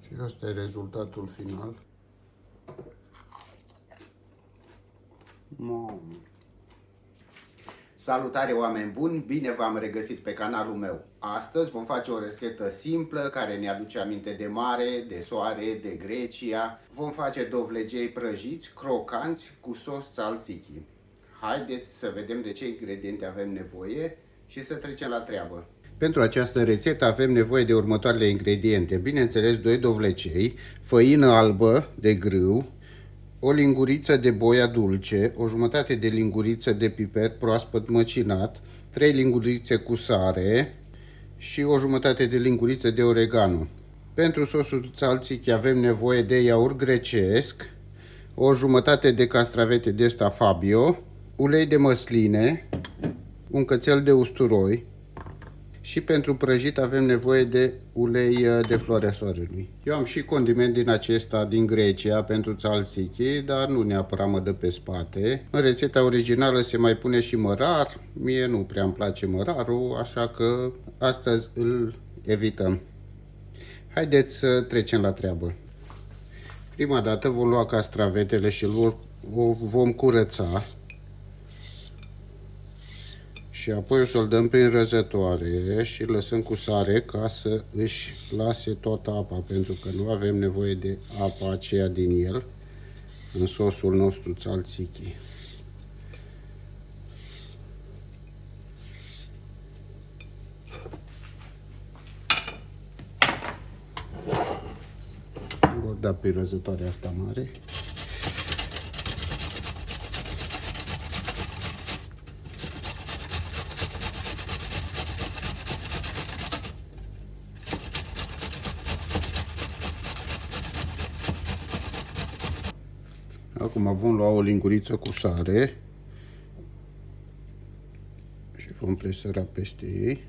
Și ăsta e rezultatul final. Mamă. Salutare, oameni buni! Bine v-am regăsit pe canalul meu. Astăzi vom face o rețetă simplă care ne aduce aminte de mare, de soare, de Grecia. Vom face dovlegei prăjiți, crocanți, cu sos tzatziki. Haideți să vedem de ce ingrediente avem nevoie și să trecem la treabă. Pentru această rețetă avem nevoie de următoarele ingrediente. Bineînțeles, 2 dovlecei, făină albă de grâu, o linguriță de boia dulce, o jumătate de linguriță de piper proaspăt măcinat, 3 lingurițe cu sare și o jumătate de linguriță de oregano. Pentru sosul tzatziki avem nevoie de iaurt grecesc, o jumătate de castravete de ăsta Fabio, ulei de măsline, un cățel de usturoi și pentru prăjit avem nevoie de ulei de floarea soarelui. Eu am și condiment din acesta din Grecia pentru tzatziki, dar nu neapărat mă dă pe spate. În rețeta originală se mai pune și mărar, mie nu prea îmi place mărarul, așa că astăzi îl evităm. Haideți să trecem la treabă. Prima dată vom lua castravetele și îl vom curăța. Și apoi o să-l dăm prin răzătoare și îl lăsăm cu sare ca să își lase toată apa, pentru că nu avem nevoie de apa aceea din el în sosul nostru tzatziki. Vor da prin răzătoarea asta mare. Acum vom lua o linguriță cu sare și vom presăra peste ei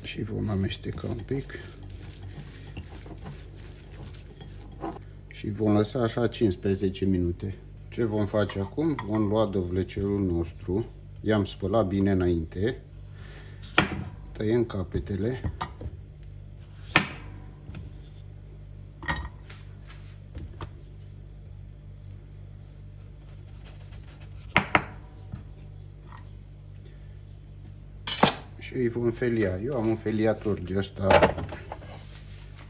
și vom amesteca un pic și vom lăsa așa 15 minute. Ce vom face acum? Vom lua dovlecelul nostru, i-am spălat bine înainte, tăiem capetele. Și îi vom felia. Eu am un feliator de ăsta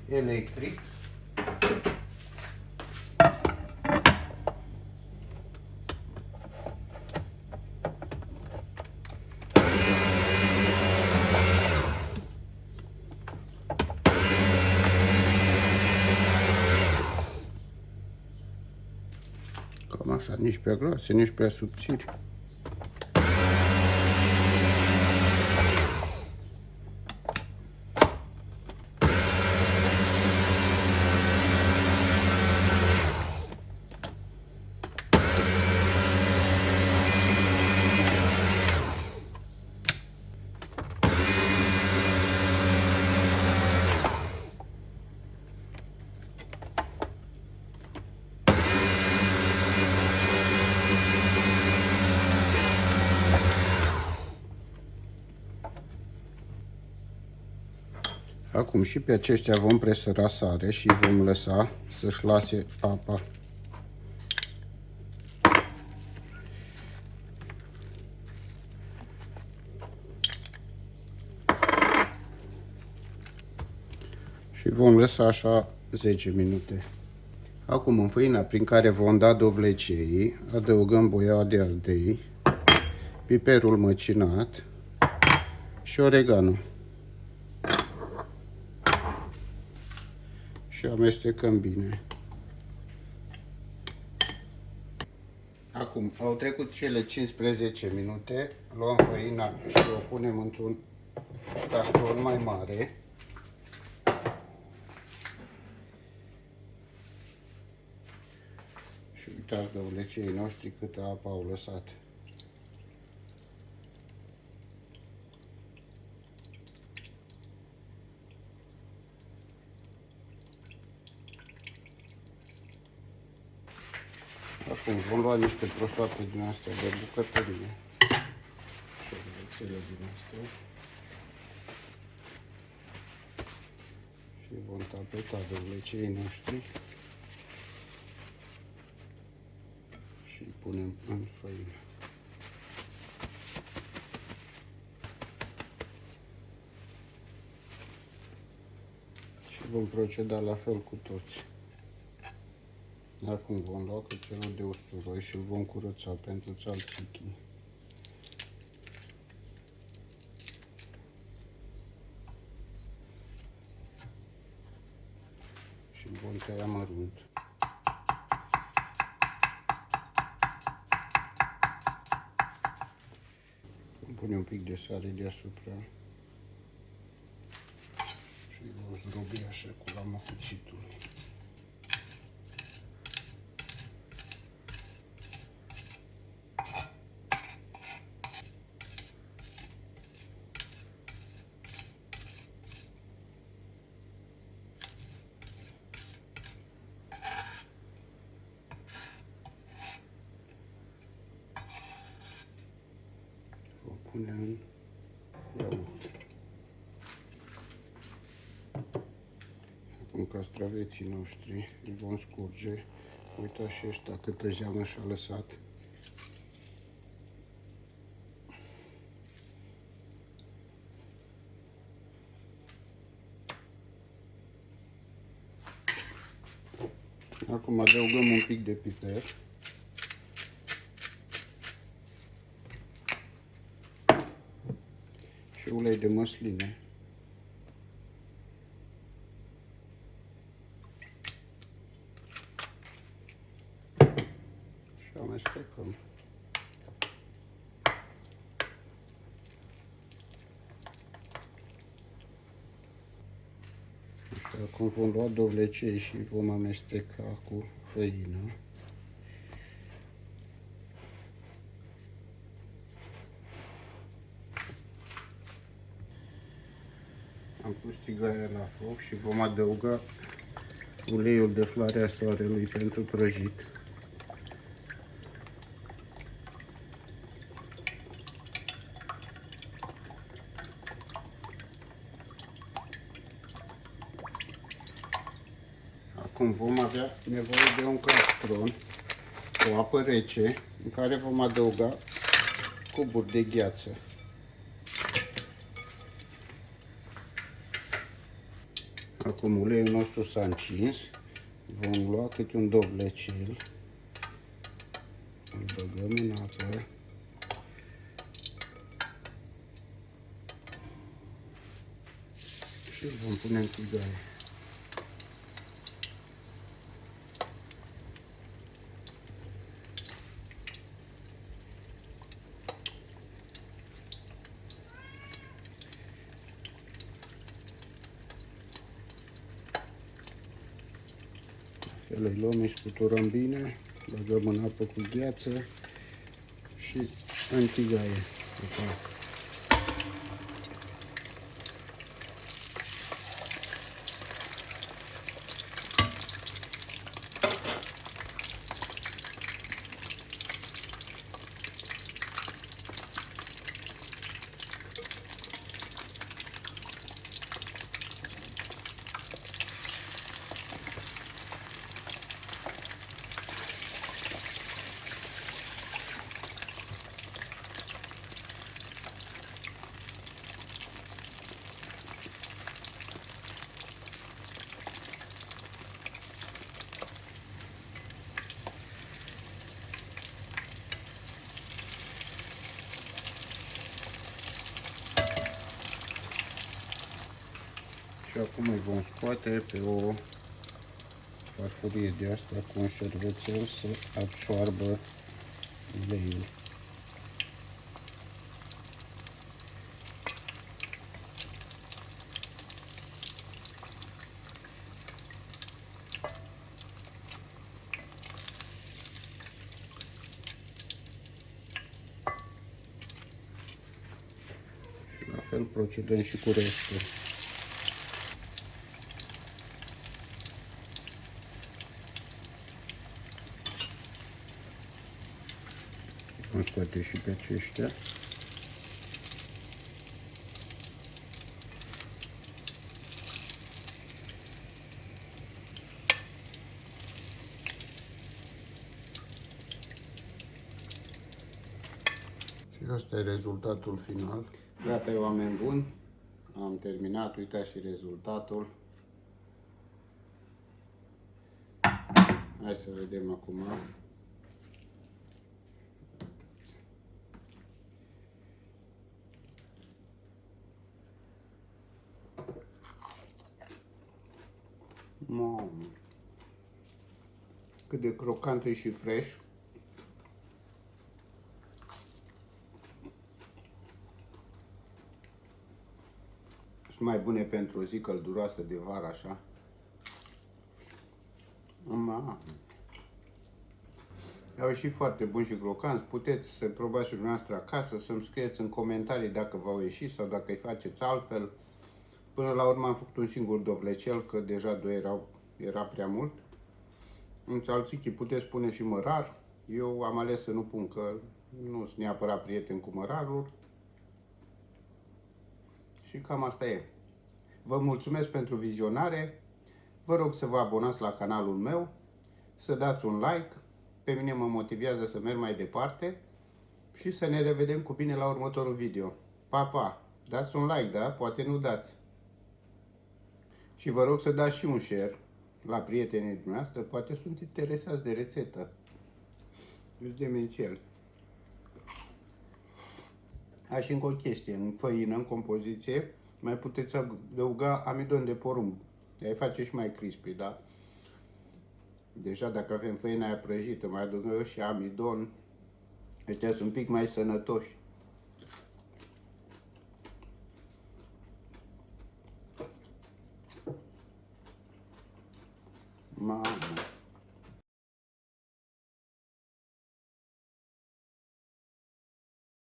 electric. Cam așa, nici prea groase, nici prea subțiri. Acum și pe aceștia vom presăra sare și vom lăsa să-și lase apa. Și vom lăsa așa 10 minute. Acum în făina prin care vom da dovlecei, adăugăm boiaua de ardei, piperul măcinat și oregano. Și amestecăm bine. Acum au trecut cele 15 minute, luăm făina și o punem într-un castron mai mare. Și uitați, dovlecei noștri câtă apă au lăsat. Acum vom lua niște prosoape din astea de bucătărie și rețele din astea și vom tapeta dovlecei noștri și îi punem în făină. Și vom proceda la fel cu toți. Acum vom lua cățelul de usturoi și îl vom curăța pentru țalțichi. Și îl vom tăia mărunt. Vom pune un pic de sare deasupra și îl vom zdrobi așa cu lama cuțitului. Vom pune în iaurt. Acum castraveții noștri îi vom scurge. Uitați și ăștia câtă zeamă și-a lăsat. Acum adăugăm un pic de piper. Și ulei de măsline. Și amestecăm. Și acum vom lua dovlecei și vom amesteca cu făină. Am pus tigaia la foc și vom adăuga uleiul de floarea soarelui pentru prăjit. Acum vom avea nevoie de un castron cu apă rece în care vom adăuga cuburi de gheață. Acum uleiul nostru s-a încins, vom lua câte un dovlecel, îl băgăm în apă și îl vom pune în tigaie. Le luăm, îi scuturăm bine, băgăm în apă cu gheață și în tigaie. Și acum îi vom scoate pe o farfurie de asta cu un șervețel să absoarbă uleiul. Și la fel procedăm și cu restul. Vom scoate și pe aceștia. Și ăsta e rezultatul final. Gata, oameni buni. Am terminat, uitați și rezultatul. Hai să vedem acum. Mamă, cât de crocant e și fresh. Sunt mai bune pentru o zi călduroasă de vară, așa. Mamă. Au ieșit foarte buni și crocanți. Puteți să probați și dumneavoastră acasă, să-mi scrieți în comentarii dacă v-au ieșit sau dacă îi faceți altfel. Până la urmă am făcut un singur dovlecel, că deja doi era prea mult. În țalțichii puteți pune și mărar. Eu am ales să nu pun, că nu sunt neapărat prieten cu mărarul. Și cam asta e. Vă mulțumesc pentru vizionare. Vă rog să vă abonați la canalul meu, să dați un like. Pe mine mă motivează să merg mai departe și să ne revedem cu bine la următorul video. Pa, pa! Dați un like, da? Poate nu dați. Și vă rog să dați și un share la prietenii dumneavoastră, poate sunt interesați de rețetă. Eu sunt demențial. Și încă o chestie, în făină, în compoziție, mai puteți adăuga amidon de porumb. Ai face și mai crispy, da? Deja dacă avem făina aia prăjită, mai adăugăm și amidon. Ăștia sunt un pic mai sănătoși. Mamă.